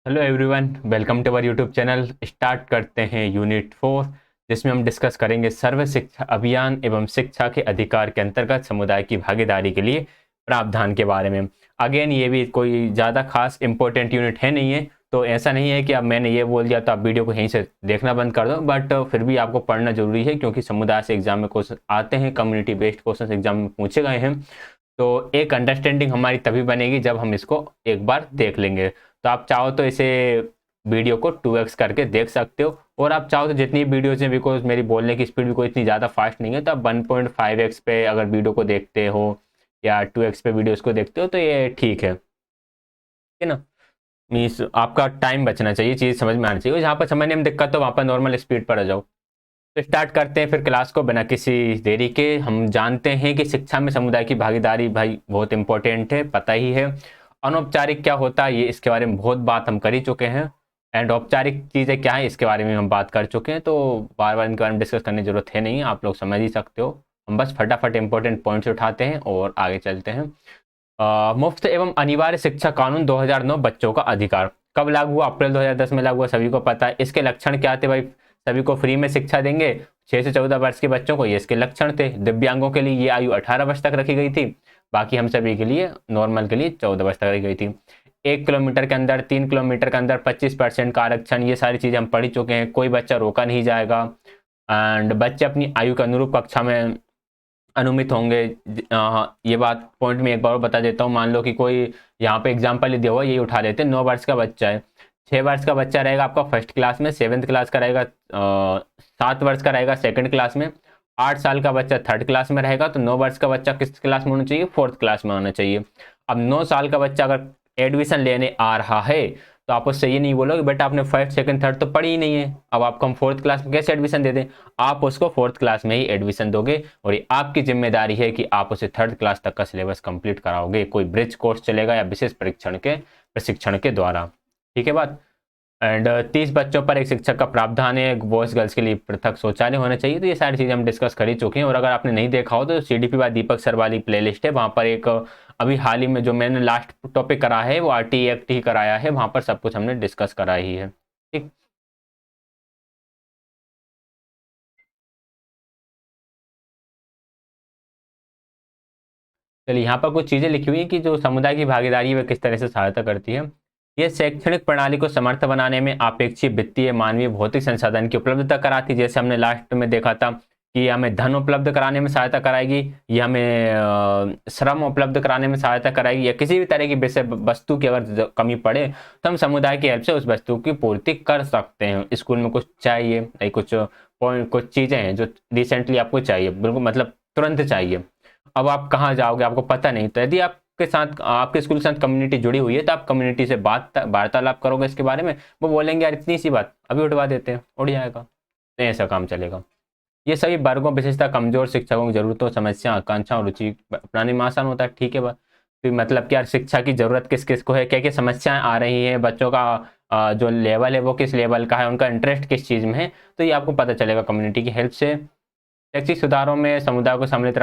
Hello everyone, welcome to our YouTube channel. Start करते हैं unit 4, जिसमें हम डिस्कस करेंगे सर्व शिक्षा अभियान एवं शिक्षा के अधिकार के अंतर्गत समुदाय की भागीदारी के लिए प्रावधान के बारे में। अगेन ये भी कोई ज़्यादा खास इंपॉर्टेंट यूनिट है नहीं है, तो ऐसा नहीं है कि अब मैंने ये बोल दिया तो आप वीडियो को यहीं से देखना बंद कर दो, बट फिर भी आपको पढ़ना जरूरी है क्योंकि समुदाय से एग्जाम में क्वेश्चन आते हैं, कम्युनिटी बेस्ड क्वेश्चन एग्जाम में पूछे गए हैं। तो एक अंडरस्टैंडिंग हमारी तभी बनेगी जब हम इसको एक बार देख लेंगे। तो आप चाहो तो इसे वीडियो को 2x करके देख सकते हो, और आप चाहो तो जितनी वीडियोज हैं, बिकॉज मेरी बोलने की स्पीड भी कोई इतनी ज़्यादा फास्ट नहीं है, तो आप 1.5x पे अगर वीडियो को देखते हो या 2x पे वीडियोस को देखते हो तो ये ठीक है ना। मीन्स आपका टाइम बचना चाहिए, चीज़ समझ में आनी चाहिए। जहाँ पर समझने में दिक्कत हो वहाँ पर नॉर्मल स्पीड पर आ जाओ। तो स्टार्ट करते हैं फिर क्लास को बिना किसी देरी के। हम जानते हैं कि शिक्षा में समुदाय की भागीदारी भाई बहुत इंपॉर्टेंट है, पता ही है। अनौपचारिक क्या होता है ये इसके बारे में बहुत बात हम कर ही चुके हैं, एंड औपचारिक चीज़ें क्या है इसके बारे में हम बात कर चुके हैं, तो बार बार इनके बारे में डिस्कस करने की जरूरत है नहीं, आप लोग समझ ही सकते हो। हम बस फटाफट इंपॉर्टेंट पॉइंट्स उठाते हैं और आगे चलते हैं। मुफ्त एवं अनिवार्य शिक्षा कानून 2009 बच्चों का अधिकार कब लागू हुआ? अप्रैल 2010 में लागू हुआ, सभी को पता है। इसके लक्षण क्या थे भाई? सभी को फ्री में शिक्षा देंगे 6 से 14 वर्ष के बच्चों को, ये इसके लक्षण थे। दिव्यांगों के लिए ये आयु 18 वर्ष तक रखी गई थी, बाकी हम सभी के लिए नॉर्मल के लिए 14 वर्ष तक रखी गई थी। 1 किलोमीटर के अंदर, 3 किलोमीटर के अंदर 25% का आरक्षण, ये सारी चीज़ें हम पढ़ ही चुके हैं। कोई बच्चा रोका नहीं जाएगा, एंड बच्चे अपनी आयु के अनुरूप कक्षा में अनुमित होंगे। ये बात पॉइंट में एक बार बता देता हूँ। मान लो कि कोई यहाँ पे एग्जाम्पल दिया हुआ, यही उठा लेते हैं। 9 वर्ष का बच्चा है, 6 वर्ष का बच्चा रहेगा आपका फर्स्ट क्लास में, 7th क्लास का रहेगा, 7 वर्ष का रहेगा सेकंड क्लास में, 8 साल का बच्चा थर्ड क्लास में रहेगा। तो 9 वर्ष का बच्चा किस क्लास में होना चाहिए? 4th क्लास में होना चाहिए। अब 9 साल का बच्चा अगर एडमिशन लेने आ रहा है तो आप उससे ये नहीं बोलोगे बेटा आपने फर्स्ट सेकंड थर्ड तो पढ़ी ही नहीं है, अब आपको हम 4th क्लास में कैसे एडमिशन दे दें? आप उसको 4th क्लास में ही एडमिशन दोगे, और ये आपकी जिम्मेदारी है कि आप उसे 3rd क्लास तक का सिलेबस कंप्लीट कराओगे। कोई ब्रिज कोर्स चलेगा या विशेष प्रशिक्षण के द्वारा, ठीक है बात। एंड 30 बच्चों पर एक शिक्षक का प्रावधान है, बॉयज गर्ल्स के लिए पृथक शौचालय होना चाहिए। तो ये सारी चीज़ें हम डिस्कस कर ही चुके हैं, और अगर आपने नहीं देखा हो तो CDP बाय दीपक सर वाली प्लेलिस्ट है, वहाँ पर एक अभी हाल ही में जो मैंने लास्ट टॉपिक करा है वो RTE एक्ट ही कराया है, वहाँ पर सब कुछ हमने डिस्कस करा ही है, ठीक। चलिए, यहाँ पर कुछ चीज़ें लिखी हुई है कि जो समुदाय की भागीदारी है वह किस तरह से सहायता करती है। ये शैक्षणिक प्रणाली को समर्थ बनाने में अपेक्षित वित्तीय, मानवीय, भौतिक संसाधन की उपलब्धता कराती है। जैसे हमने लास्ट में देखा था कि हमें धन उपलब्ध कराने में सहायता कराएगी, ये हमें श्रम उपलब्ध कराने में सहायता कराएगी, या किसी भी तरह की विषय वस्तु की अगर कमी पड़े तो हम समुदाय की हेल्प से उस वस्तु की पूर्ति कर सकते हैं। स्कूल में कुछ चाहिए, कुछ चीज़ें हैं जो रिसेंटली आपको चाहिए, बिल्कुल मतलब तुरंत चाहिए, अब आप कहाँ जाओगे आपको पता नहीं, तो यदि आपके साथ आपके स्कूल के साथ कम्युनिटी जुड़ी हुई है तो आप कम्युनिटी से वार्तालाप करोगे इसके बारे में, वो बोलेंगे यार इतनी सी बात अभी उठवा देते हैं, उड़ जाएगा, तो ऐसा काम चलेगा। ये सभी वर्गों, विशेषता कमजोर शिक्षकों की जरूरतों, समस्या, आकांक्षा और रुचि अपनाने में आसान होता है, ठीक है बात। तो मतलब कि यार शिक्षा की जरूरत किस किस को है, क्या क्या समस्याएं आ रही हैं, बच्चों का जो लेवल है वो किस लेवल का है, उनका इंटरेस्ट किस चीज़ में है, तो ये आपको पता चलेगा कम्युनिटी की हेल्प से। शैक्षिक सुधारों में समुदाय को सम्मिलित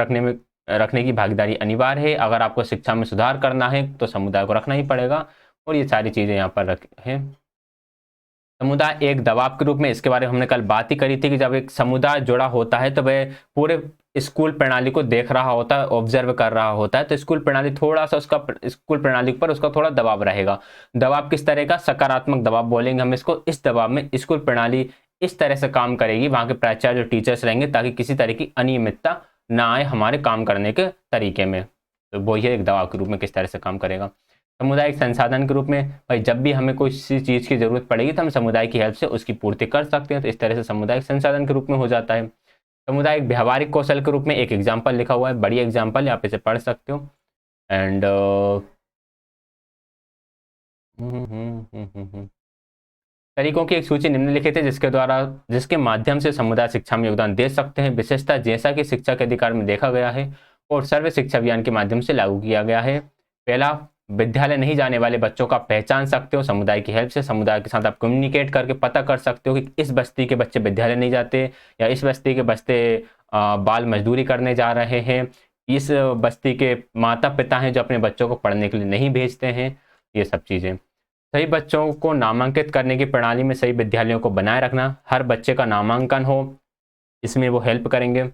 रखने की भागीदारी अनिवार्य है। अगर आपको शिक्षा में सुधार करना है तो समुदाय को रखना ही पड़ेगा, और ये सारी चीज़ें यहाँ पर रख हैं। समुदाय एक दबाव के रूप में, इसके बारे में हमने कल बात ही करी थी कि जब एक समुदाय जुड़ा होता है तो वह पूरे स्कूल प्रणाली को देख रहा होता है, ऑब्जर्व कर रहा होता है, तो स्कूल प्रणाली थोड़ा सा उसका स्कूल प्रणाली पर उसका थोड़ा दबाव रहेगा। दबाव किस तरह का? सकारात्मक दबाव बोलेंगे हम इसको। इस दबाव में स्कूल प्रणाली इस तरह से काम करेगी, वहाँ के प्राचार्य जो टीचर्स रहेंगे, ताकि किसी तरह की अनियमितता ना आए हमारे काम करने के तरीके में। तो वो ये एक दबाव के रूप में किस तरह से काम करेगा। सामुदायिक संसाधन के रूप में, भाई जब भी हमें कोई सी चीज़ की जरूरत पड़ेगी तो हम समुदाय की हेल्प से उसकी पूर्ति कर सकते हैं, तो इस तरह से सामुदायिक संसाधन के रूप में हो जाता है। सामुदायिक व्यवहारिक कौशल के रूप में एक एग्जाम्पल लिखा हुआ है, बड़ी एग्जाम्पल, आप इसे पढ़ सकते हो। एंड तरीकों की एक सूची निम्नलिखित है जिसके माध्यम से समुदाय शिक्षा में योगदान दे सकते हैं। विशेषता जैसा कि शिक्षा के अधिकार में देखा गया है और सर्व शिक्षा अभियान के माध्यम से लागू किया गया है। पहला, विद्यालय नहीं जाने वाले बच्चों का पहचान सकते हो समुदाय की हेल्प से। समुदाय के साथ आप कम्युनिकेट करके पता कर सकते हो कि इस बस्ती के बच्चे विद्यालय नहीं जाते, या इस बस्ती के बच्चे बाल मजदूरी करने जा रहे हैं, इस बस्ती के माता पिता हैं जो अपने बच्चों को पढ़ने के लिए नहीं भेजते हैं, ये सब चीज़ें। सही बच्चों को नामांकित करने की प्रणाली में सही विद्यालयों को बनाए रखना, हर बच्चे का नामांकन हो, इसमें वो हेल्प करेंगे।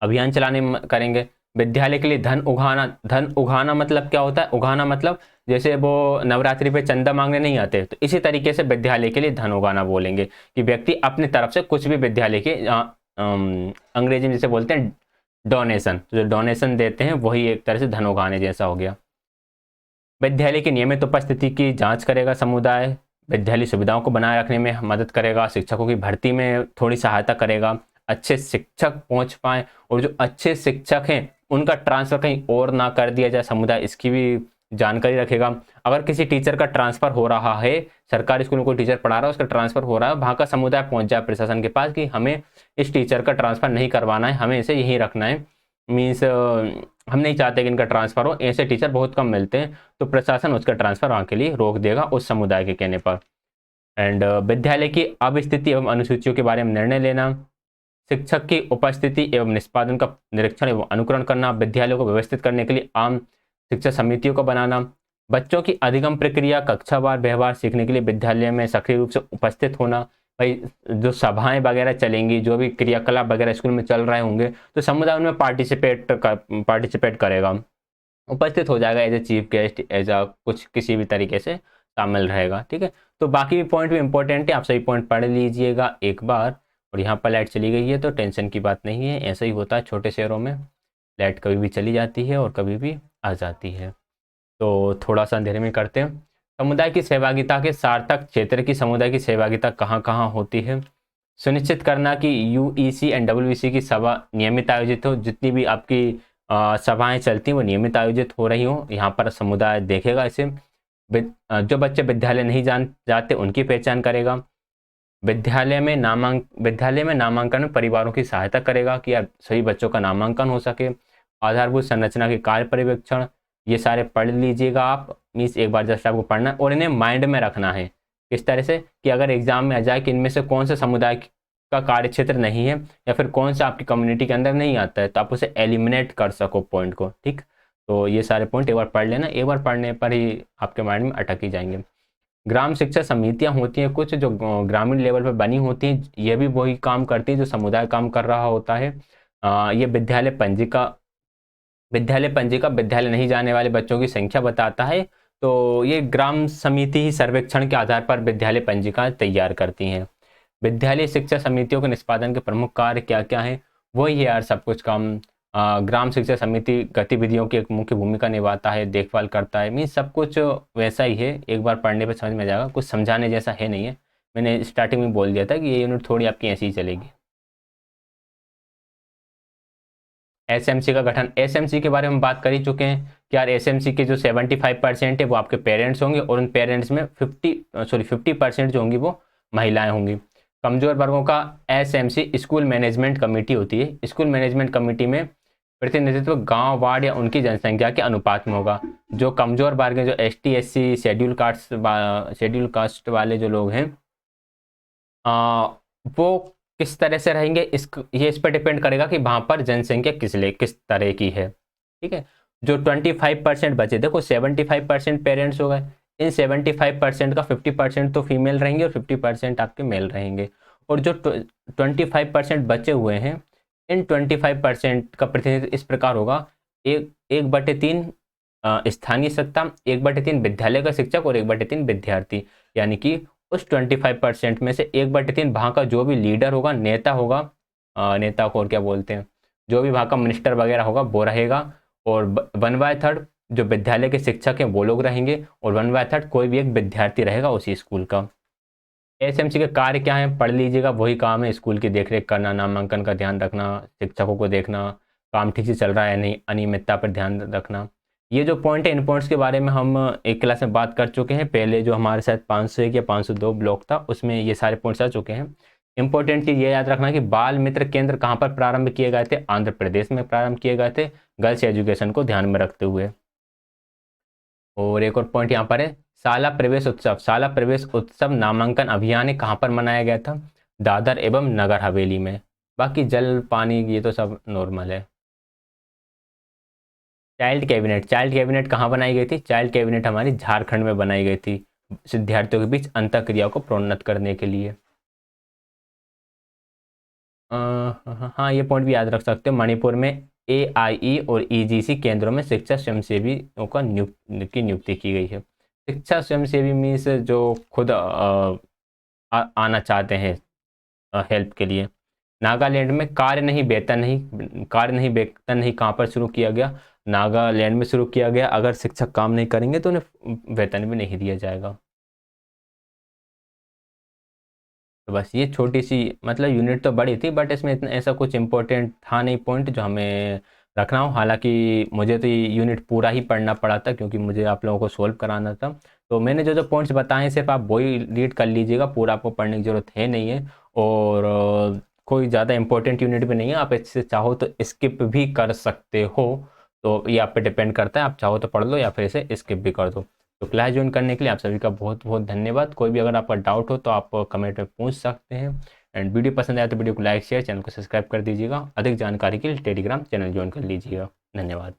अभियान चलाने में करेंगे। विद्यालय के लिए धन उगाना मतलब क्या होता है? उगाना मतलब जैसे वो नवरात्रि पे चंदा मांगने नहीं आते, तो इसी तरीके से विद्यालय के लिए धन उगाना बोलेंगे कि व्यक्ति अपनी तरफ से कुछ भी विद्यालय के अंग्रेजी में जिसे बोलते हैं डोनेशन, तो जो डोनेशन देते हैं वही एक तरह से धन उगाने जैसा हो गया। विद्यालय की नियमित उपस्थिति की जांच करेगा समुदाय, विद्यालय सुविधाओं को बनाए रखने में मदद करेगा, शिक्षकों की भर्ती में थोड़ी सहायता करेगा, अच्छे शिक्षक पहुंच पाए, और जो अच्छे शिक्षक हैं उनका ट्रांसफर कहीं और ना कर दिया जाए, समुदाय इसकी भी जानकारी रखेगा। अगर किसी टीचर का ट्रांसफर हो रहा है, सरकारी स्कूल में कोई टीचर पढ़ा रहा है, उसका ट्रांसफर हो रहा है, वहां का समुदाय पहुंच जाए प्रशासन के पास कि हमें इस टीचर का ट्रांसफर नहीं करवाना है, हमें इसे यहीं रखना है, मीन्स हम नहीं चाहते कि इनका ट्रांसफर हो, ऐसे टीचर बहुत कम मिलते हैं, तो प्रशासन उसका ट्रांसफर वहाँ के लिए रोक देगा उस समुदाय के कहने पर। एंड विद्यालय की अब स्थिति एवं अनुसूचियों के बारे में निर्णय लेना, शिक्षक की उपस्थिति एवं निष्पादन का निरीक्षण एवं अनुकरण करना, विद्यालयों को व्यवस्थित करने के लिए आम शिक्षा समितियों को बनाना, बच्चों की अधिगम प्रक्रिया कक्षावार व्यवहार सीखने के लिए विद्यालय में सक्रिय रूप से उपस्थित होना। भाई जो सभाएं वगैरह चलेंगी, जो भी क्रियाकलाप वगैरह स्कूल में चल रहे होंगे, तो समुदाय उनमें पार्टिसिपेट करेगा, उपस्थित हो जाएगा as a chief guest, as a कुछ किसी भी तरीके से शामिल रहेगा। ठीक है, तो बाकी भी पॉइंट भी इंपॉर्टेंट है, आप सभी पॉइंट पढ़ लीजिएगा एक बार। और यहाँ पर लाइट चली गई है तो टेंशन की बात नहीं है, ऐसा ही होता है छोटे शहरों में, लाइट कभी भी चली जाती है और कभी भी आ जाती है। तो थोड़ा सा अंधेरे में करते हैं। समुदाय की सहभागिता के सार्थक क्षेत्र की समुदाय की सहभागिता कहाँ कहाँ होती है? सुनिश्चित करना कि यूईसी एंड डब्ल्यूईसी की सभा नियमित आयोजित हो, जितनी भी आपकी सभाएं चलती हैं वो नियमित आयोजित हो रही हो, यहाँ पर समुदाय देखेगा इसे। जो बच्चे विद्यालय नहीं जाते उनकी पहचान करेगा। विद्यालय में नामांकन में परिवारों की सहायता करेगा कि यार सभी बच्चों का नामांकन हो सके। आधारभूत संरचना के कार्य पर्यवेक्षण, ये सारे पढ़ लीजिएगा आप, मीन्स एक बार जस्ट आपको पढ़ना और इन्हें माइंड में रखना है। किस तरह से कि अगर एग्जाम में आ जाए कि इनमें से कौन सा समुदाय का कार्य क्षेत्र नहीं है या फिर कौन सा आपकी कम्युनिटी के अंदर नहीं आता है, तो आप उसे एलिमिनेट कर सको पॉइंट को। ठीक, तो ये सारे पॉइंट एक बार पढ़ लेना, एक बार पढ़ने पर ही आपके माइंड में अटक ही जाएंगे। ग्राम शिक्षा समितियां होती हैं कुछ, जो ग्रामीण लेवल पर बनी होती हैं, ये भी वही काम करती हैं जो समुदाय काम कर रहा होता है। ये विद्यालय पंजिका विद्यालय नहीं जाने वाले बच्चों की संख्या बताता है। तो ये ग्राम समिति ही सर्वेक्षण के आधार पर विद्यालय पंजिका तैयार करती हैं। विद्यालय शिक्षा समितियों के निष्पादन के प्रमुख कार्य क्या क्या हैं? वही है यार सब कुछ काम। ग्राम शिक्षा समिति गतिविधियों की एक मुख्य भूमिका निभाता है, देखभाल करता है, मीन्स सब कुछ वैसा ही है, एक बार पढ़ने पर समझ में आ जाएगा, कुछ समझाने जैसा है नहीं है। मैंने स्टार्टिंग में बोल दिया था कि ये यूनिट थोड़ी आपकी ऐसी ही चलेगी। एसएमसी का गठन, एसएमसी के बारे में बात कर ही चुके हैं कि यार एसएमसी के जो 75% है वो आपके पेरेंट्स होंगे और उन पेरेंट्स में 50% जो होंगी वो महिलाएं होंगी। कमजोर वर्गों का एसएमसी स्कूल मैनेजमेंट कमेटी होती है। स्कूल मैनेजमेंट कमेटी में प्रतिनिधित्व गांव वार्ड या उनकी जनसंख्या के अनुपात में होगा। जो कमजोर वर्ग हैं, जो एसटी एससी शेड्यूल कास्ट वाले जो लोग हैं, वो किस तरह से रहेंगे, ये इस पर डिपेंड करेगा कि वहां पर जनसंख्या किस तरह की है। ठीक है, जो 25% बचे, देखो 75% पेरेंट्स हो गए, इन 75% का 50% तो फीमेल रहेंगे और 50% आपके मेल रहेंगे। और जो 25% बचे हुए हैं, इन 25% का प्रतिनिधित्व इस प्रकार होगा, 1/3 स्थानीय सत्ता, 1/3 विद्यालय का शिक्षक और 1/3 विद्यार्थी। यानी कि उस 25% में से 1/3 वहाँ का जो भी लीडर होगा, नेता होगा, नेता को और क्या बोलते हैं, जो भी वहाँ का मिनिस्टर वगैरह होगा वो रहेगा। और 1/3 जो विद्यालय के शिक्षक हैं वो लोग रहेंगे, और 1/3 कोई भी एक विद्यार्थी रहेगा उसी स्कूल का। एसएमसी के कार्य क्या है पढ़ लीजिएगा, वही काम है, स्कूल की देखरेख करना, नामांकन का ध्यान रखना, शिक्षकों को देखना, काम ठीक से चल रहा है नहीं, अनियमितता पर ध्यान रखना। ये जो पॉइंट है, इन पॉइंट्स के बारे में हम एक क्लास में बात कर चुके हैं पहले, जो हमारे साथ 501 या 502 ब्लॉक था उसमें ये सारे पॉइंट्स आ चुके हैं। इंपॉर्टेंट चीज़ ये याद रखना कि बाल मित्र केंद्र कहाँ पर प्रारंभ किए गए थे? आंध्र प्रदेश में प्रारंभ किए गए थे, गर्ल्स एजुकेशन को ध्यान में रखते हुए। और एक और पॉइंट यहाँ पर है, शाला प्रवेश उत्सव। शाला प्रवेश उत्सव नामांकन अभियान कहाँ पर मनाया गया था? दादर एवं नगर हवेली में। बाकी जल पानी ये तो सब नॉर्मल है। चाइल्ड कैबिनेट कहाँ बनाई गई थी? चाइल्ड कैबिनेट हमारी झारखंड में बनाई गई थी। विद्यार्थियों के बीच अंतःक्रिया को प्रोन्नत करने के लिए। हाँ, ये पॉइंट भी याद रख सकते हो। मणिपुर में AIE और EGC केंद्रों में शिक्षा स्वयंसेवियों का नियुक्ति की गई है। शिक्षा स्वयंसेवी मीन्स जो खुद आना चाहते हैं हेल्प के लिए। नागालैंड में कार्य नहीं वेतन नहीं कहाँ पर शुरू किया गया? नागालैंड में शुरू किया गया। अगर शिक्षक काम नहीं करेंगे तो उन्हें वेतन भी नहीं दिया जाएगा। तो बस ये छोटी सी मतलब यूनिट तो बड़ी थी, बट इसमें इतना ऐसा कुछ इंपॉर्टेंट था नहीं पॉइंट जो हमें रखना हो। हालांकि मुझे तो ये यूनिट पूरा ही पढ़ना पड़ा था क्योंकि मुझे आप लोगों को सोल्व कराना था। तो मैंने जो जो पॉइंट्स बताए हैं सिर्फ आप वही रीड कर लीजिएगा, पूरा आपको पढ़ने की ज़रूरत है नहीं है। और कोई ज़्यादा इंपॉर्टेंट यूनिट भी नहीं है, आप इससे चाहो तो स्किप भी कर सकते हो। तो ये आप पे डिपेंड करता है, आप चाहो तो पढ़ लो या फिर इसे स्किप भी कर दो। तो क्लास ज्वाइन करने के लिए आप सभी का बहुत बहुत धन्यवाद। कोई भी अगर आपका डाउट हो तो आप कमेंट में पूछ सकते हैं। एंड वीडियो पसंद आया तो वीडियो को लाइक शेयर, चैनल को सब्सक्राइब कर दीजिएगा। अधिक जानकारी के लिए टेलीग्राम चैनल ज्वाइन कर लीजिएगा। धन्यवाद।